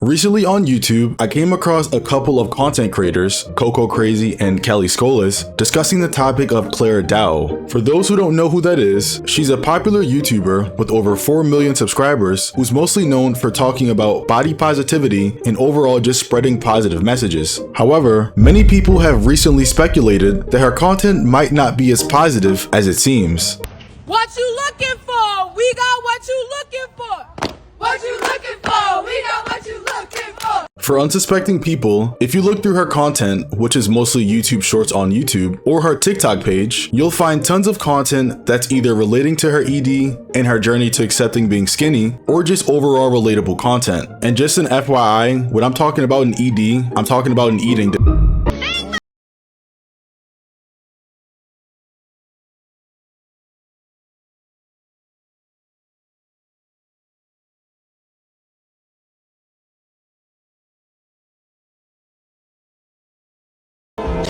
Recently on YouTube, I came across a couple of content creators, Coco Crazy and Kelly Scolas, discussing the topic of Clara Dao. For those who don't know who that is, she's a popular YouTuber with over 4 million subscribers who's mostly known for talking about body positivity and overall just spreading positive messages. However, many people have recently speculated that her content might not be as positive as it seems. What you looking for? We got what you looking for. What you looking for? We got what you looking for. For unsuspecting people, if you look through her content, which is mostly YouTube shorts on YouTube, or her TikTok page, you'll find tons of content that's either relating to her ED and her journey to accepting being skinny, or just overall relatable content. And just an FYI, when I'm talking about an ED, I'm talking about an eating disorder.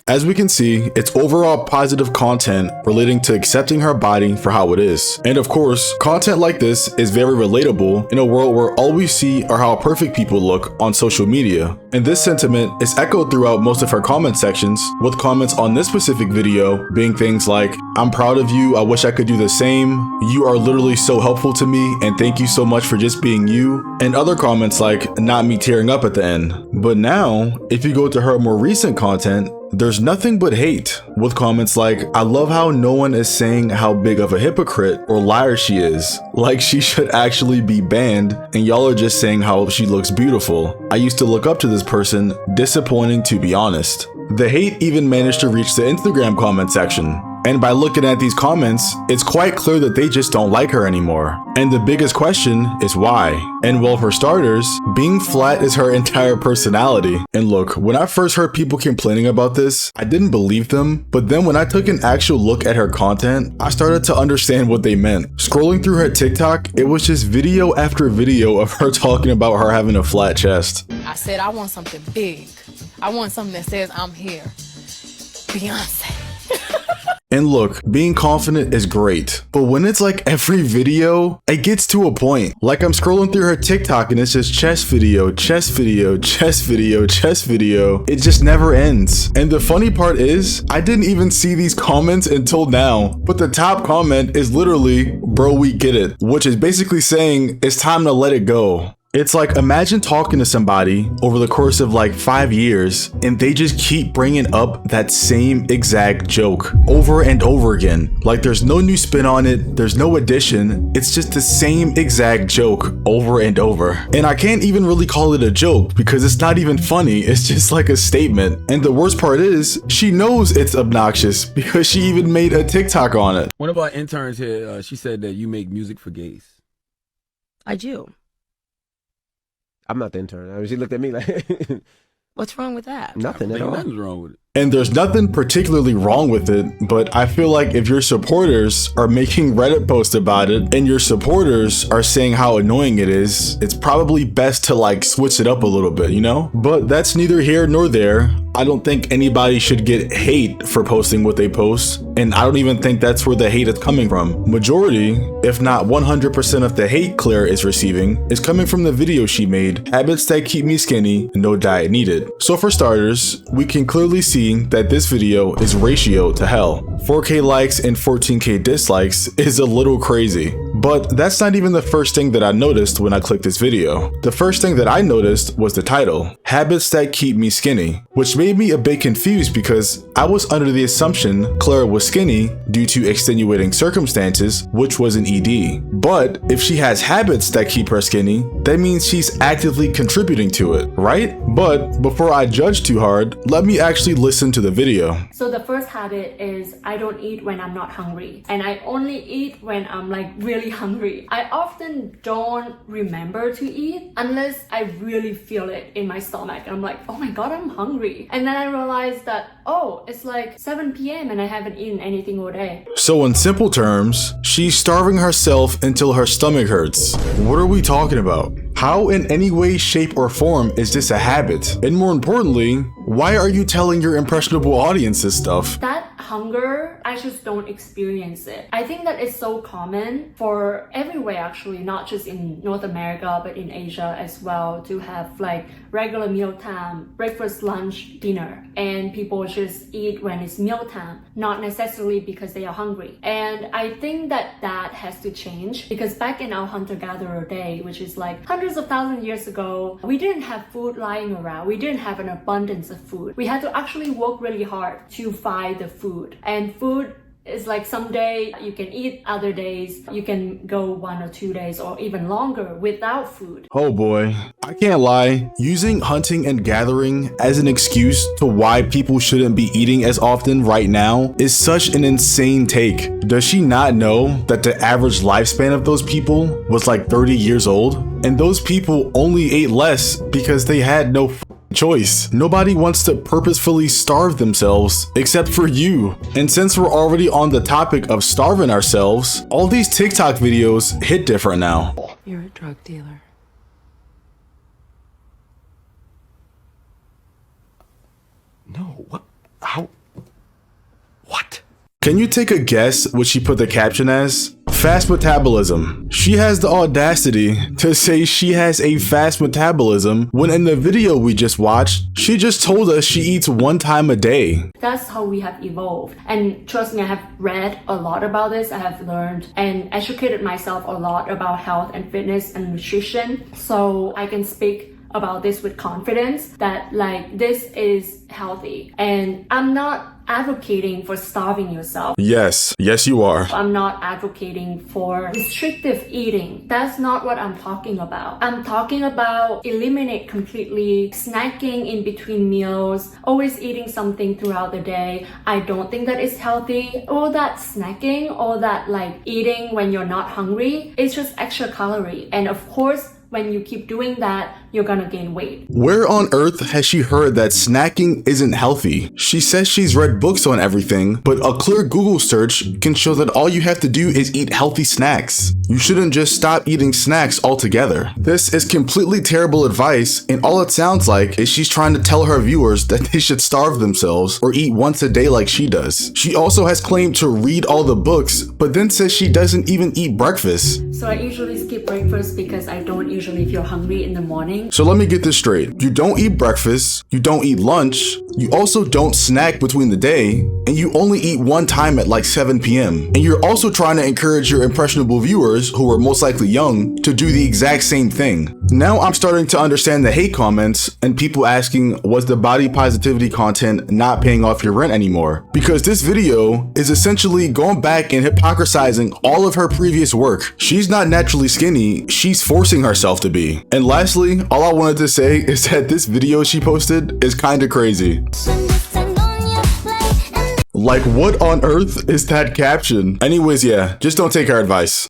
As we can see, it's overall positive content relating to accepting her body for how it is. And of course, content like this is very relatable in a world where all we see are how perfect people look on social media. And this sentiment is echoed throughout most of her comment sections, with comments on this specific video being things like, "I'm proud of you, I wish I could do the same, you are literally so helpful to me, and thank you so much for just being you," and other comments like, "Not me tearing up at the end." But now, if you go to her more recent content, there's nothing but hate, with comments like, "I love how no one is saying how big of a hypocrite or liar she is. Like she should actually be banned, and y'all are just saying how she looks beautiful. I used to look up to this person, disappointing to be honest." The hate even managed to reach the Instagram comment section. And by looking at these comments, it's quite clear that they just don't like her anymore. And the biggest question is why? And well, for starters, being flat is her entire personality. And look, when I first heard people complaining about this, I didn't believe them. But then when I took an actual look at her content, I started to understand what they meant. Scrolling through her TikTok, it was just video after video of her talking about her having a flat chest. I said I want something big. I want something that says I'm here. Beyonce. And look, being confident is great, but when it's like every video, it gets to a point. Like I'm scrolling through her TikTok and it's just chest video, chest video, chest video, chest video. It just never ends. And the funny part is, I didn't even see these comments until now, but the top comment is literally, "Bro, we get it," which is basically saying it's time to let it go. It's like, imagine talking to somebody over the course of like 5 years and they just keep bringing up that same exact joke over and over again. Like there's no new spin on it, there's no addition, it's just the same exact joke over and over. And I can't even really call it a joke because it's not even funny, it's just like a statement. And the worst part is, she knows it's obnoxious because she even made a TikTok on it. One of our interns here, she said that you make music for gays. I do. I'm not the intern. I mean, she looked at me like, What's wrong with that? nothing at all. Nothing's wrong with it. And there's nothing particularly wrong with it, but I feel like if your supporters are making Reddit posts about it and your supporters are saying how annoying it is, it's probably best to like switch it up a little bit, you know? But that's neither here nor there. I don't think anybody should get hate for posting what they post, and I don't even think that's where the hate is coming from. Majority, if not 100% of the hate Claire is receiving, is coming from the video she made, "Habits That Keep Me Skinny, No Diet Needed." So for starters, we can clearly see that this video is ratio to hell. 4K likes and 14K dislikes is a little crazy. But that's not even the first thing that I noticed when I clicked this video. The first thing that I noticed was the title, "Habits That Keep Me Skinny," which made me a bit confused because I was under the assumption Clara was skinny due to extenuating circumstances, which was an ED. But if she has habits that keep her skinny, that means she's actively contributing to it, right? But before I judge too hard, let me actually listen to the video. So the first habit is I don't eat when I'm not hungry, and I only eat when I'm like really hungry. I often don't remember to eat unless I really feel it in my stomach and I'm like, oh my god, I'm hungry. And then I realized that, oh, it's like 7 p.m. and I haven't eaten anything all day. So in simple terms, she's starving herself until her stomach hurts. What are we talking about? How in any way, shape, or form is this a habit? And more importantly, why are you telling your impressionable audience this stuff? That hunger, I just don't experience it. I think that it's so common for everywhere actually, not just in North America, but in Asia as well, to have like regular mealtime, breakfast, lunch, dinner, and people just eat when it's mealtime, not necessarily because they are hungry. And I think that that has to change, because back in our hunter-gatherer day, which is like hundreds of thousands of years ago, we didn't have food lying around. We didn't have an abundance of food. We had to actually work really hard to find the food. And food is like some day you can eat, other days you can go 1 or 2 days or even longer without food. Oh boy, I can't lie. Using hunting and gathering as an excuse to why people shouldn't be eating as often right now is such an insane take. Does she not know that the average lifespan of those people was like 30 years old? And those people only ate less because they had no choice. Nobody wants to purposefully starve themselves except for you. And since we're already on the topic of starving ourselves, all these TikTok videos hit different now. You're a drug dealer. No, what? How? What? Can you take a guess what she put the caption as? Fast metabolism. She has the audacity to say she has a fast metabolism when in the video we just watched, she just told us she eats 1 time a day. That's how we have evolved. And trust me, I have read a lot about this. I have learned and educated myself a lot about health and fitness and nutrition. So I can speak about this with confidence that like this is healthy. And I'm not advocating for starving yourself. Yes, you are. I'm not advocating for restrictive eating. That's not what I'm talking about. I'm talking about eliminate completely snacking in between meals, always eating something throughout the day. I don't think that is healthy. All that snacking, all that like eating when you're not hungry, it's just extra calorie. And of course, when you keep doing that, you're gonna gain weight. Where on earth has she heard that snacking isn't healthy? She says she's read books on everything, but a clear Google search can show that all you have to do is eat healthy snacks. You shouldn't just stop eating snacks altogether. This is completely terrible advice, and all it sounds like is she's trying to tell her viewers that they should starve themselves or eat once a day like she does. She also has claimed to read all the books, but then says she doesn't even eat breakfast. So I usually skip breakfast because I don't usually feel hungry in the morning. So let me get this straight. You don't eat breakfast, you don't eat lunch, you also don't snack between the day, and you only eat 1 time at like 7 p.m. And you're also trying to encourage your impressionable viewers, who are most likely young, to do the exact same thing. Now I'm starting to understand the hate comments and people asking, was the body positivity content not paying off your rent anymore? Because this video is essentially going back and hypocrisizing all of her previous work. She's not naturally skinny, she's forcing herself to be. And lastly, all I wanted to say is that this video she posted is kinda crazy. Like, what on earth is that caption? Anyways, yeah, just don't take her advice.